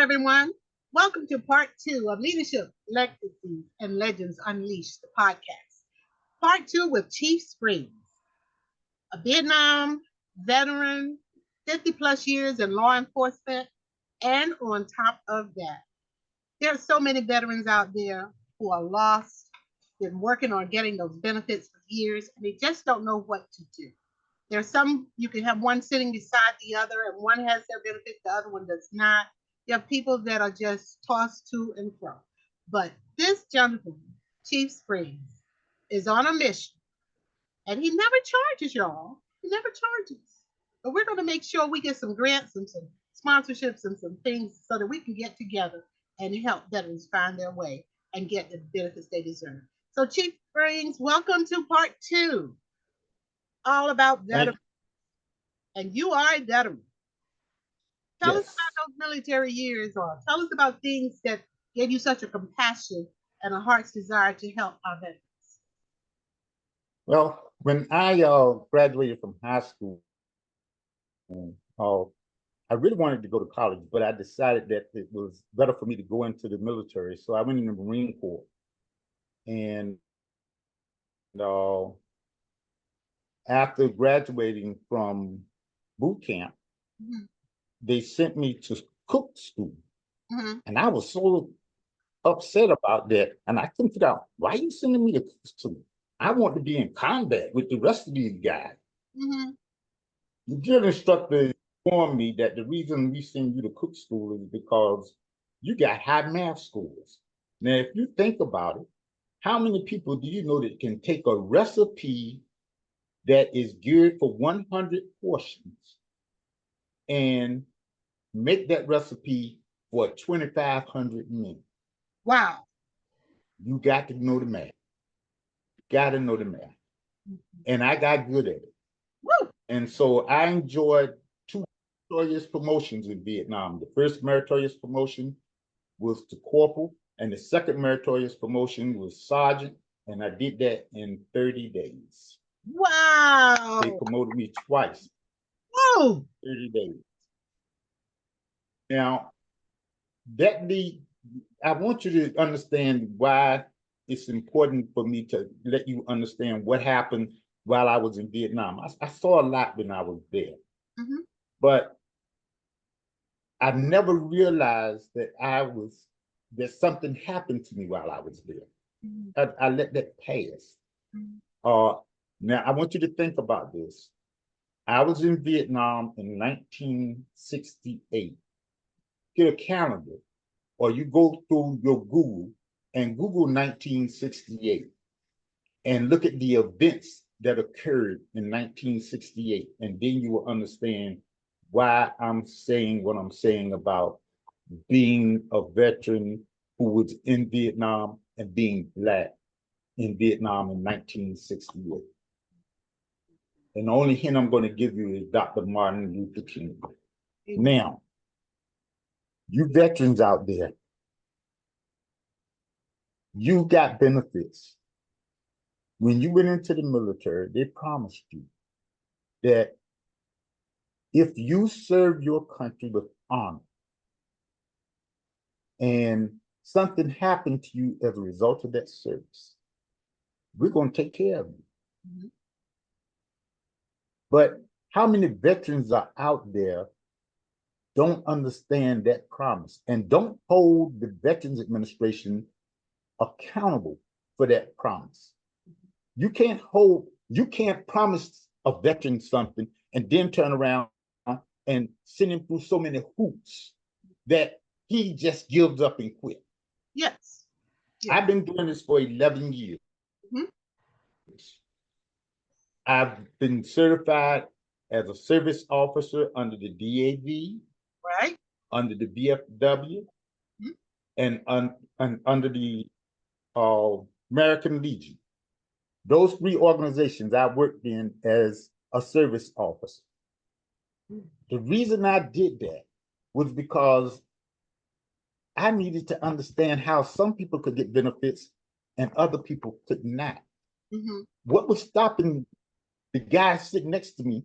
everyone. Welcome to part two of Leadership, Legacies, and Legends Unleashed, the podcast. Part two with Chief Springs, a Vietnam veteran, 50 plus years in law enforcement. And on top of that, there are so many veterans out there who are lost, been working on getting those benefits for years, and they just don't know what to do. There's some, you can have one sitting beside the other, and one has their benefits, the other one does not. You have people that are just tossed to and fro. But this gentleman, Chief Springs, is on a mission, and he never charges y'all. He never charges. But we're going to make sure we get some grants and some sponsorships and some things so that we can get together and help veterans find their way and get the benefits they deserve. So, Chief Springs, welcome to part two, all about veterans. And you are a veteran. Tell us about those military years, or tell us about things that gave you such a compassion and a heart's desire to help our veterans. Well, when I graduated from high school, I really wanted to go to college, but I decided that it was better for me to go into the military. So I went in the Marine Corps. And after graduating from boot camp, they sent me to cook school. And I was so upset about that. And I couldn't figure out, why are you sending me to cook school? I want to be in combat with the rest of these guys. The drill instructor informed me that the reason we send you to cook school is because you got high math scores. Now, if you think about it, how many people do you know that can take a recipe that is geared for 100 portions and make that recipe for 2,500 men? Wow. You got to know the math. Got to know the math. And I got good at it. Woo! And so I enjoyed two meritorious promotions in Vietnam. The first meritorious promotion was to corporal, and the second meritorious promotion was sergeant, and I did that in 30 days. Wow. They promoted me twice. Whoa. 30 days. Now, I want you to understand why it's important for me to let you understand what happened while I was in Vietnam. I saw a lot when I was there, but I never realized that something happened to me while I was there. I let that pass. Now, I want you to think about this. I was in Vietnam in 1968. Get a calendar, or you go through your Google and Google 1968 and look at the events that occurred in 1968, and then you will understand why I'm saying what I'm saying about being a veteran who was in Vietnam and being Black in Vietnam in 1968. And the only hint I'm going to give you is Dr. Martin Luther King. Now, you veterans out there, you got benefits. When you went into the military, they promised you that if you serve your country with honor and something happened to you as a result of that service, we're going to take care of you. But how many veterans are out there don't understand that promise and don't hold the Veterans Administration accountable for that promise? You can't promise a veteran something and then turn around and send him through so many hoops that he just gives up and quit. Yes. I've been doing this for 11 years. I've been certified as a service officer under the DAV, right, under the VFW, and under the American Legion. Those three organizations I worked in as a service officer. The reason I did that was because I needed to understand how some people could get benefits and other people could not. What was stopping the guy sitting next to me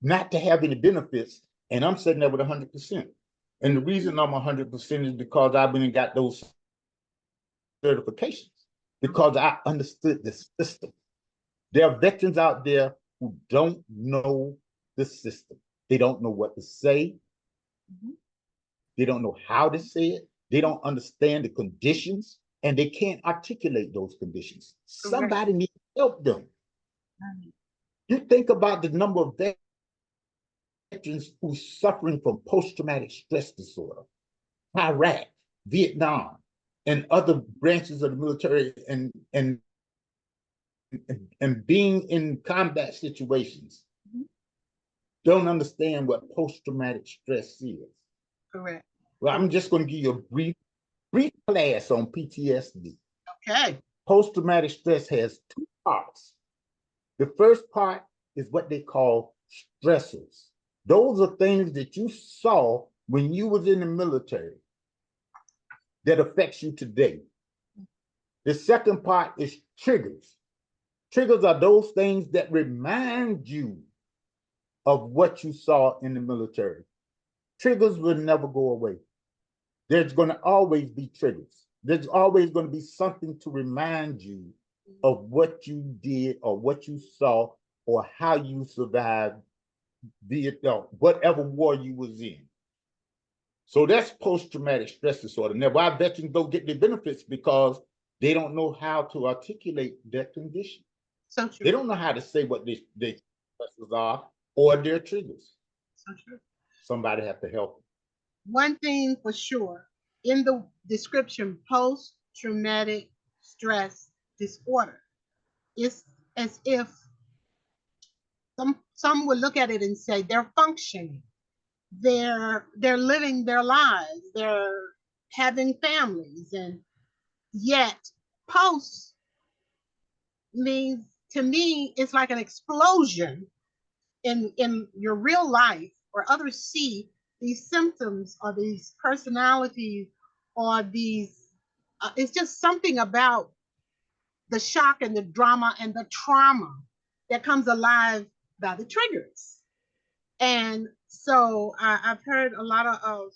not to have any benefits, and I'm sitting there with 100%? And the reason I'm 100% is because I've been and got those certifications, because I understood the system. There are veterans out there who don't know the system. They don't know what to say. They don't know how to say it. They don't understand the conditions, and they can't articulate those conditions. Somebody needs to help them. You think about the number of veterans who's suffering from post-traumatic stress disorder, Iraq, Vietnam, and other branches of the military, and being in combat situations, don't understand what post-traumatic stress is. Correct. Well, I'm just going to give you a brief class on PTSD. Okay. Post-traumatic stress has two parts. The first part is what they call stressors. Those are things that you saw when you was in the military that affects you today. The second part is triggers. Triggers are those things that remind you of what you saw in the military. Triggers will never go away. There's going to always be triggers. There's always going to be something to remind you of what you did or what you saw or how you survived whatever war you was in. So that's post-traumatic stress disorder. Now, why veterans don't get their benefits? Because they don't know how to articulate their condition. So true. They don't know how to say what their stressors are or their triggers. So true. Somebody have to help them. One thing for sure, in the description, post-traumatic stress disorder, it's as if some would look at it and say they're functioning, they're living their lives, they're having families, and yet post means, to me, it's like an explosion in your real life, or others see these symptoms or these personalities or these it's just something about the shock and the drama and the trauma that comes alive by the triggers. And so I've heard a lot of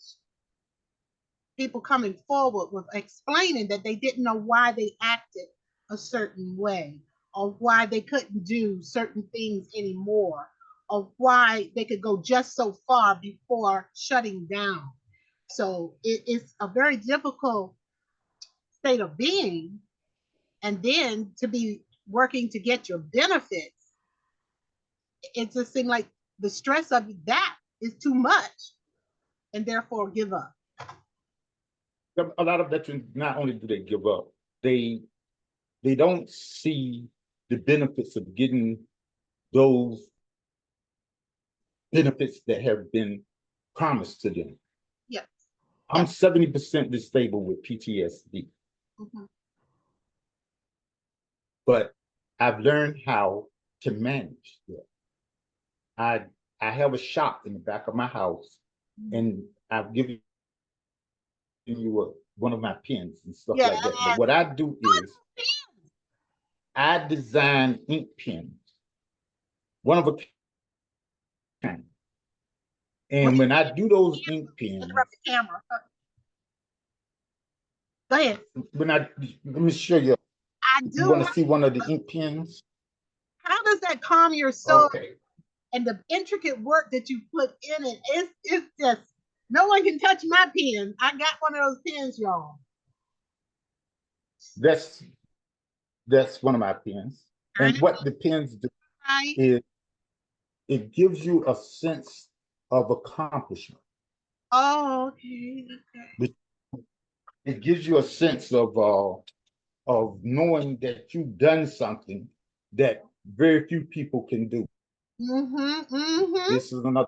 people coming forward with explaining that they didn't know why they acted a certain way, or why they couldn't do certain things anymore, or why they could go just so far before shutting down. So it's a very difficult state of being. And then to be working to get your benefits, it just seemed like the stress of that is too much, and therefore give up. A lot of veterans, not only do they give up, they don't see the benefits of getting those benefits that have been promised to them. Yes. I'm 70% disabled with PTSD. But I've learned how to manage that. I have a shop in the back of my house, and I've given you one of my pens and stuff like that. But what I do is I design ink pens, one of a kind. And when I do those ink pens, go ahead. Let me show you. I do. You want to see one of the ink pens? How does that calm your soul? Okay. And the intricate work that you put in it, it's just, no one can touch my pen. I got one of those pens, y'all. That's one of my pens. And what the pens do is it gives you a sense of accomplishment. Oh, okay. It gives you a sense of knowing that you've done something that very few people can do. This is another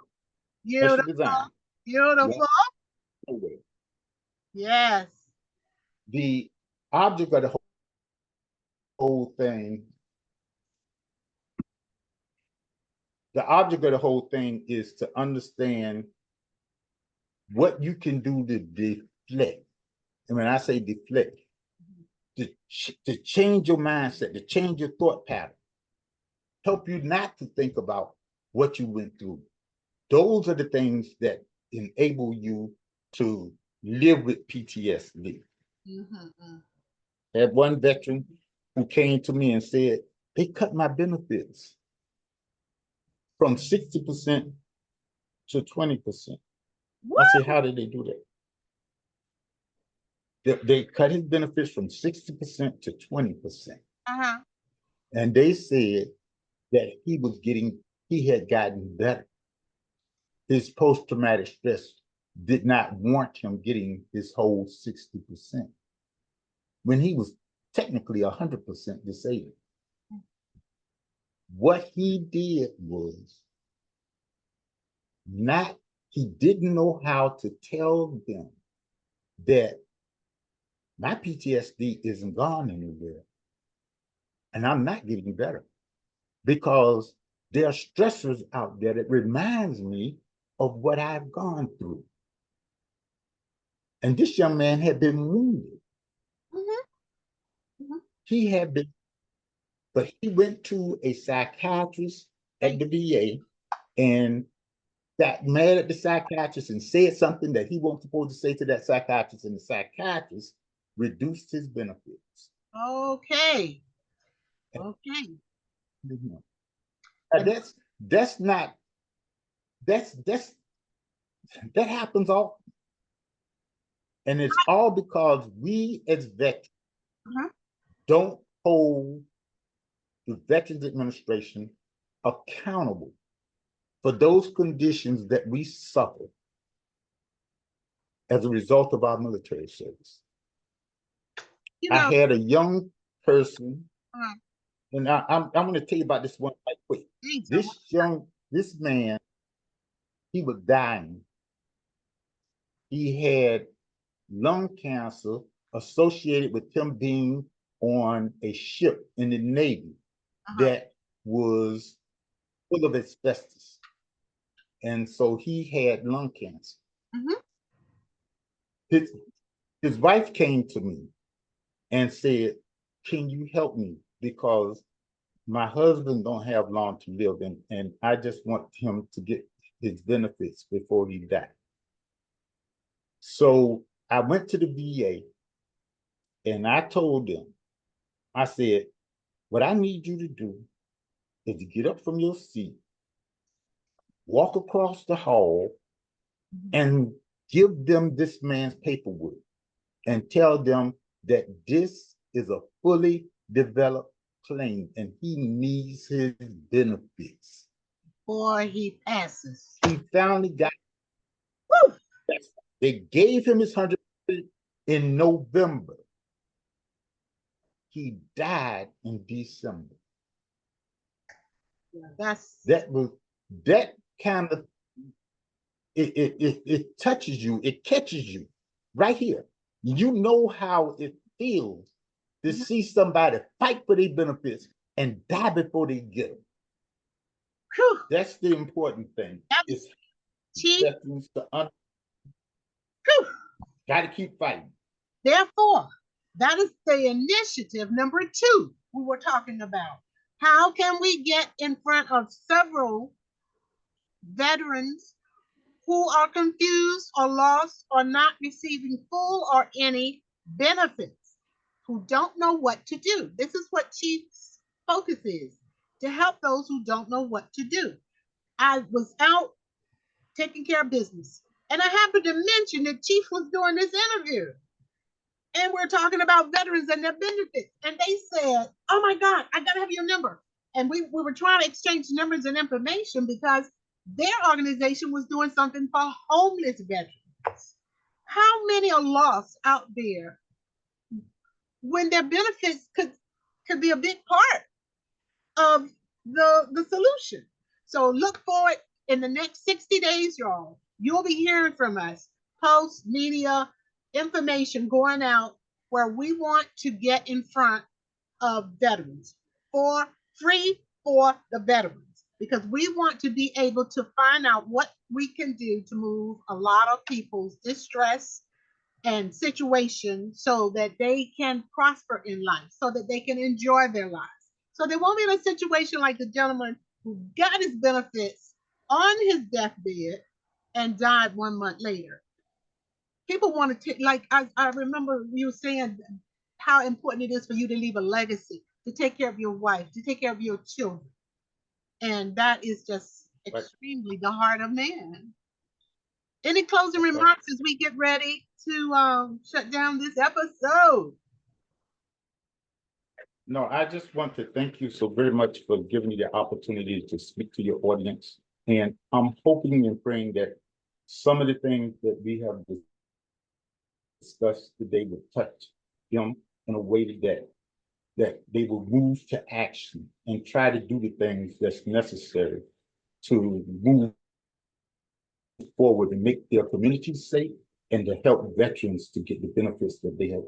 special design. Beautiful. Yes. The object of the whole thing, is to understand what you can do to deflect. And when I say deflect, to change your mindset, to change your thought pattern, help you not to think about what you went through. Those are the things that enable you to live with PTSD. Mm-hmm. Had one veteran who came to me and said, they cut my benefits from 60% to 20%. I said, how did they do that? They cut his benefits from 60% to 20%. Uh-huh. And they said that he had gotten better. His post-traumatic stress did not warrant him getting his whole 60% when he was technically 100% disabled. What he did was he didn't know how to tell them that my PTSD isn't gone anywhere and I'm not getting better, because there are stressors out there that reminds me of what I've gone through. And this young man had been wounded. Mm-hmm. He had been, but he went to a psychiatrist at the VA and got mad at the psychiatrist and said something that he wasn't supposed to say to that psychiatrist, and the psychiatrist reduced his benefits. Okay. Okay. Now that happens all, and it's all because we as veterans don't hold the Veterans Administration accountable for those conditions that we suffer as a result of our military service. I had a young person, and I'm going to tell you about this one right quick. This man, he was dying. He had lung cancer associated with him being on a ship in the Navy that was full of asbestos. And so he had lung cancer. His wife came to me and said, can you help me? Because my husband don't have long to live, and I just want him to get his benefits before he died. So I went to the VA and I told them, I said, what I need you to do is to get up from your seat, walk across the hall, and give them this man's paperwork and tell them that this is a fully developed claim and he needs his benefits. Before he passes. He finally got it. They gave him his 100% in November. He died in December. Yeah, that kind of it touches you, it catches you right here. You know how it feels to see somebody fight for their benefits and die before they get them. Whew. That's the important thing. It's veterans to got to keep fighting. Therefore, that is the initiative number 2 we were talking about. How can we get in front of several veterans who are confused or lost or not receiving full or any benefits, who don't know what to do? This is what Chief's focus is, to help those who don't know what to do. I was out taking care of business, and I happened to mention that Chief was doing this interview. And we're talking about veterans and their benefits. And they said, oh my God, I gotta have your number. And we were trying to exchange numbers and information because their organization was doing something for homeless veterans. How many are lost out there when their benefits could be a big part of the solution? So look forward in the next 60 days, y'all. You'll be hearing from us, post media information going out where we want to get in front of veterans for free for the veterans, because we want to be able to find out what we can do to move a lot of people's distress and situation so that they can prosper in life, so that they can enjoy their lives. So they won't be in a situation like the gentleman who got his benefits on his deathbed and died 1 month later. people want to take, like, I remember you saying how important it is for you to leave a legacy, to take care of your wife, to take care of your children. And that is just But extremely the heart of man. Any closing that's right. remarks as we get ready to shut down this episode? No, I just want to thank you so very much for giving me the opportunity to speak to your audience. And I'm hoping and praying that some of the things that we have discussed today will touch them in a way that they will move to action and try to do the things that's necessary to move forward and make their communities safe and to help veterans to get the benefits that they have.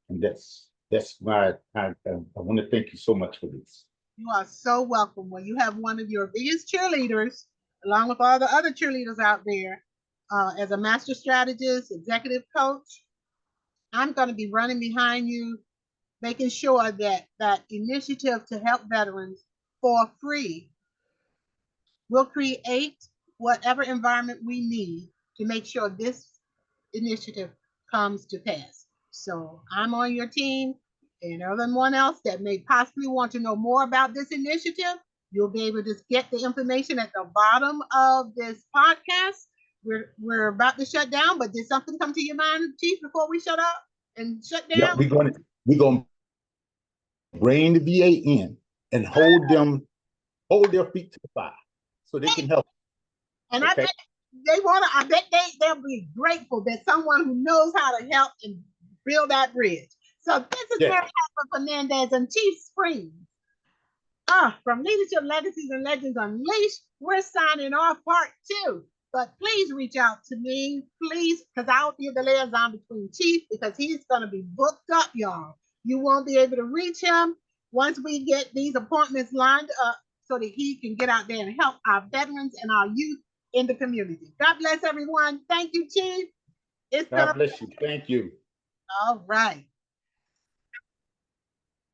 And that's why I want to thank you so much for this. You are so welcome. When you have one of your biggest cheerleaders, along with all the other cheerleaders out there, as a master strategist, executive coach, I'm going to be running behind you, making sure that that initiative to help veterans for free will create whatever environment we need to make sure this initiative comes to pass. So I'm on your team, and everyone else that may possibly want to know more about this initiative, you'll be able to get the information at the bottom of this podcast. We're about to shut down, but did something come to your mind, Chief, before we shut up and shut Yeah, down? we're gonna bring the VA in and hold their feet to the fire so they can help. And I Okay. bet I bet they'll be grateful that someone who knows how to help and build that bridge. So this is Yes. Mary Fernandez and Chief Springs. From Leadership Legacies and Legends Unleashed, we're signing off part 2. But please reach out to me, please, because I'll be the liaison between Chief, because he's going to be booked up, y'all. You won't be able to reach him once we get these appointments lined up so that he can get out there and help our veterans and our youth in the community. God bless everyone. Thank you, Chief. God bless you. Thank you. All right.